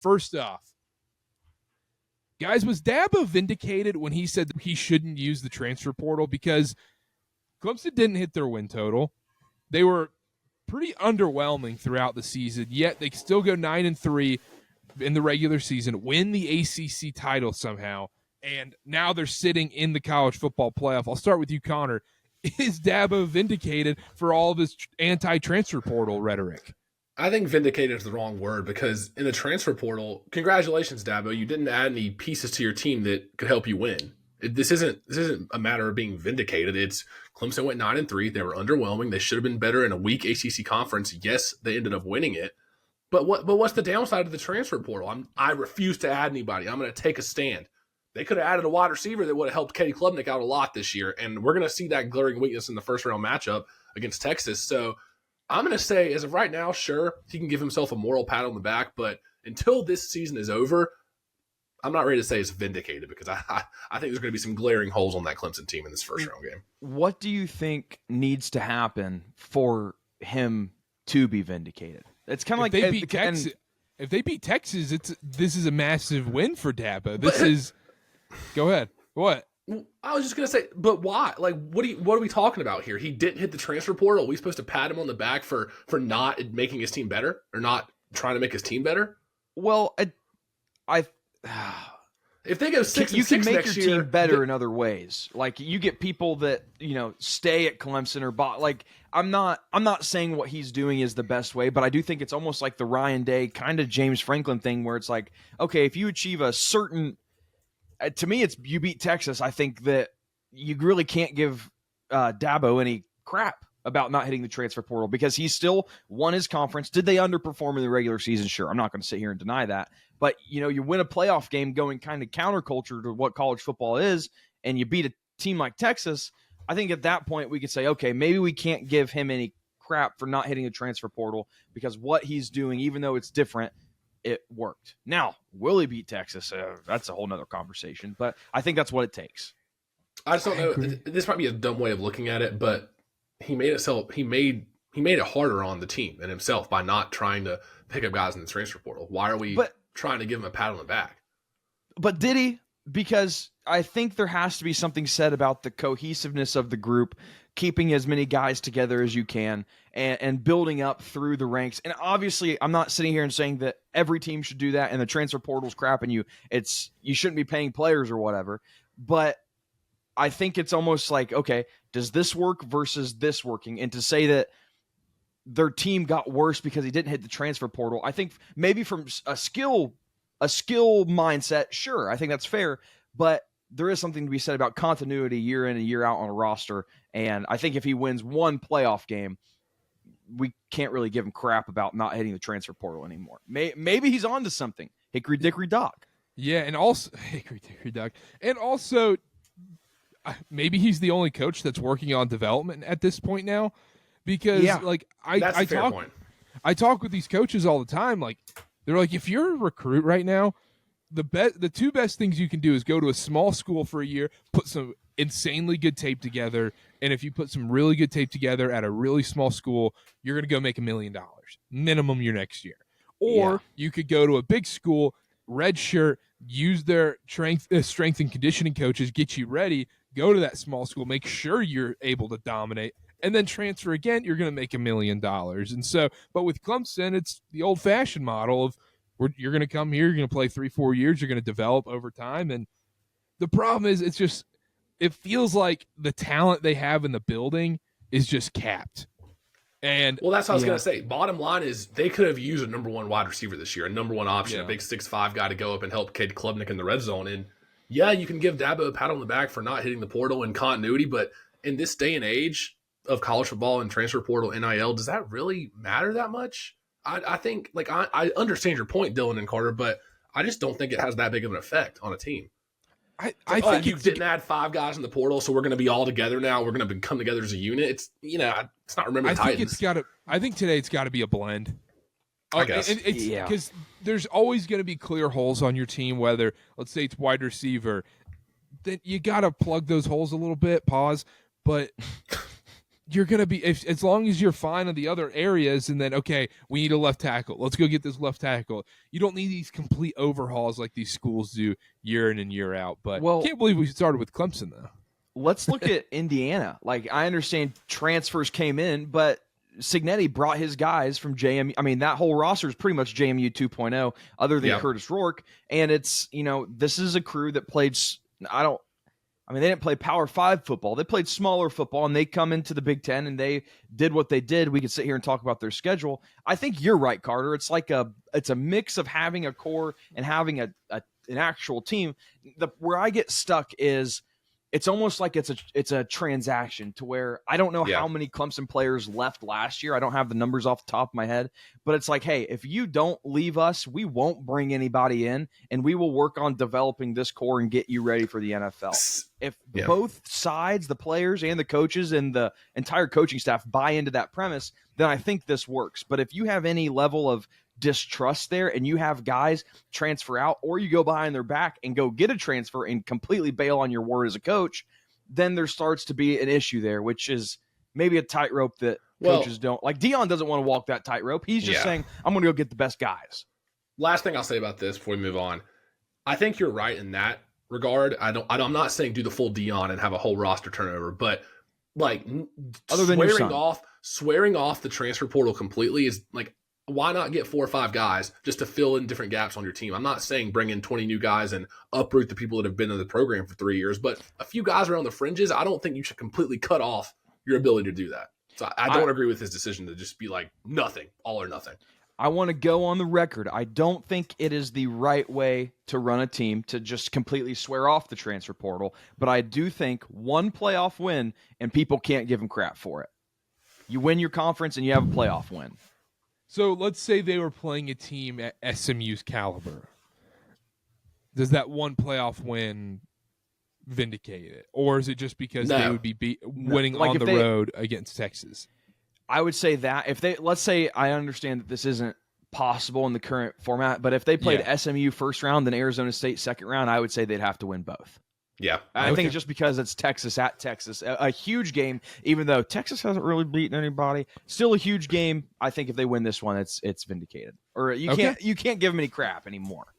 First off, guys, was Dabo vindicated when he said that he shouldn't use the transfer portal? Because Clemson didn't hit their win total. They were pretty underwhelming throughout the season, yet they still go 9-3 in the regular season, win the ACC title somehow, and now they're sitting in the college football playoff. I'll start with you, Connor. Is Dabo vindicated for all of his anti-transfer portal rhetoric? I think vindicated is the wrong word, because in the transfer portal, congratulations, Dabo, you didn't add any pieces to your team that could help you win. This isn't a matter of being vindicated. It's Clemson went 9-3. They were underwhelming. They should have been better in a weak ACC conference. Yes, they ended up winning it. But what's the downside of the transfer portal? I refuse to add anybody. I'm going to take a stand. They could have added a wide receiver that would have helped Katie Klubnik out a lot this year, and we're going to see that glaring weakness in the first-round matchup against Texas. So I'm going to say, as of right now, sure, he can give himself a moral pat on the back, but until this season is over, I'm not ready to say it's vindicated, because I think there's going to be some glaring holes on that Clemson team in this first-round game. What do you think needs to happen for him to be vindicated? It's kind of like if they beat Texas, this is a massive win for Dabo. Go ahead. What? I was just gonna say, but why? Like, what are we talking about here? He didn't hit the transfer portal. Are we supposed to pat him on the back for not making his team better, or not trying to make his team better? Well, if they go 6-6 you can make next your year, team better in other ways. Like, you get people that stay at Clemson or like. I'm not saying what he's doing is the best way, but I do think it's almost like the Ryan Day kind of James Franklin thing, where it's like, okay, if you achieve a certain, to me, it's you beat Texas. I think that you really can't give Dabo any crap about not hitting the transfer portal, because he still won his conference. Did they underperform in the regular season? Sure. I'm not going to sit here and deny that, but you win a playoff game going kind of counterculture to what college football is, and you beat a team like Texas. I think at that point we could say, okay, maybe we can't give him any crap for not hitting the transfer portal, because what he's doing, even though it's different, it worked. Now, will he beat Texas? That's a whole nother conversation, but I think that's what it takes. I just don't know. This might be a dumb way of looking at it, but he made it harder on the team and himself by not trying to pick up guys in the transfer portal. Why are we trying to give him a pat on the back? But did he? Because I think there has to be something said about the cohesiveness of the group, keeping as many guys together as you can, and building up through the ranks. And obviously, I'm not sitting here and saying that every team should do that and the transfer portal's crap and you shouldn't be paying players or whatever. But I think it's almost like, okay, does this work versus this working? And to say that their team got worse because he didn't hit the transfer portal, I think maybe from a skill mindset, sure, I think that's fair, but there is something to be said about continuity year in and year out on a roster, and I think if he wins one playoff game, we can't really give him crap about not hitting the transfer portal anymore. Maybe he's on to something. Hickory dickory dock. Yeah, and also hickory dickory dock. And also, maybe he's the only coach that's working on development at this point now, because I talk with these coaches all the time, like, they're like, if you're a recruit right now, the two best things you can do is go to a small school for a year, put some insanely good tape together, and if you put some really good tape together at a really small school, you're going to go make $1 million minimum your next year. Or you could go to a big school, redshirt, use their strength and conditioning coaches, get you ready, go to that small school, make sure you're able to dominate, and then transfer again, you're going to make $1 million. And so, but with Clemson, it's the old-fashioned model of you're going to come here, you're going to play 3-4 years, you're going to develop over time. And the problem is, it feels like the talent they have in the building is just capped. And well, that's what I was going to say. Bottom line is they could have used a number one wide receiver this year, a number one option, a big 6'5" guy to go up and help Katie Klubnik in the red zone. And yeah, you can give Dabo a pat on the back for not hitting the portal and continuity, but in this day and age of college football and transfer portal NIL, does that really matter that much? I think, like, I understand your point, Dylan and Carter, but I just don't think it has that big of an effect on a team. I think you didn't add 5 guys in the portal, so we're going to be all together now. We're going to come together as a unit. It's not remember the Titans. I think today it's got to be a blend. I guess. Because there's always going to be clear holes on your team, whether, let's say, it's wide receiver. Then you got to plug those holes a little bit, but you're going to be, as long as you're fine in the other areas, and then, okay, we need a left tackle. Let's go get this left tackle. You don't need these complete overhauls like these schools do year in and year out. But I can't believe we started with Clemson, though. Let's look at Indiana. Like, I understand transfers came in, but Cignetti brought his guys from JMU. I mean, that whole roster is pretty much JMU 2.0, other than Curtis Rourke. And it's, this is a crew that played, they didn't play Power 5 football. They played smaller football, and they come into the Big Ten, and they did what they did. We could sit here and talk about their schedule. I think you're right, Carter. It's like it's a mix of having a core and having an actual team. Where I get stuck is it's almost like it's a transaction to where I don't know how many Clemson players left last year. I don't have the numbers off the top of my head, but it's like, hey, if you don't leave us, we won't bring anybody in, and we will work on developing this core and get you ready for the NFL. If both sides, the players and the coaches and the entire coaching staff, buy into that premise, then I think this works. But if you have any level of distrust there and you have guys transfer out, or you go behind their back and go get a transfer and completely bail on your word as a coach, then there starts to be an issue there, which is maybe a tightrope that coaches don't like. Dion doesn't want to walk that tightrope. He's just saying, I'm going to go get the best guys. Last thing I'll say about this before we move on, I think you're right in that regard. I'm not saying do the full Dion and have a whole roster turnover, but like other than swearing off the transfer portal completely is like, why not get 4 or 5 guys just to fill in different gaps on your team? I'm not saying bring in 20 new guys and uproot the people that have been in the program for 3 years, but a few guys around the fringes, I don't think you should completely cut off your ability to do that. So I don't agree with his decision to just be like nothing, all or nothing. I want to go on the record. I don't think it is the right way to run a team to just completely swear off the transfer portal, but I do think one playoff win and people can't give them crap for it. You win your conference and you have a playoff win. So let's say they were playing a team at SMU's caliber. Does that one playoff win vindicate it? Or is it just because they would be winning on the road against Texas? I would say that let's say I understand that this isn't possible in the current format, but if they played SMU first round and Arizona State second round, I would say they'd have to win both. Yeah. I think it's just because it's Texas at Texas. A huge game, even though Texas hasn't really beaten anybody. Still a huge game. I think if they win this one, it's vindicated. Or you can't give them any crap anymore.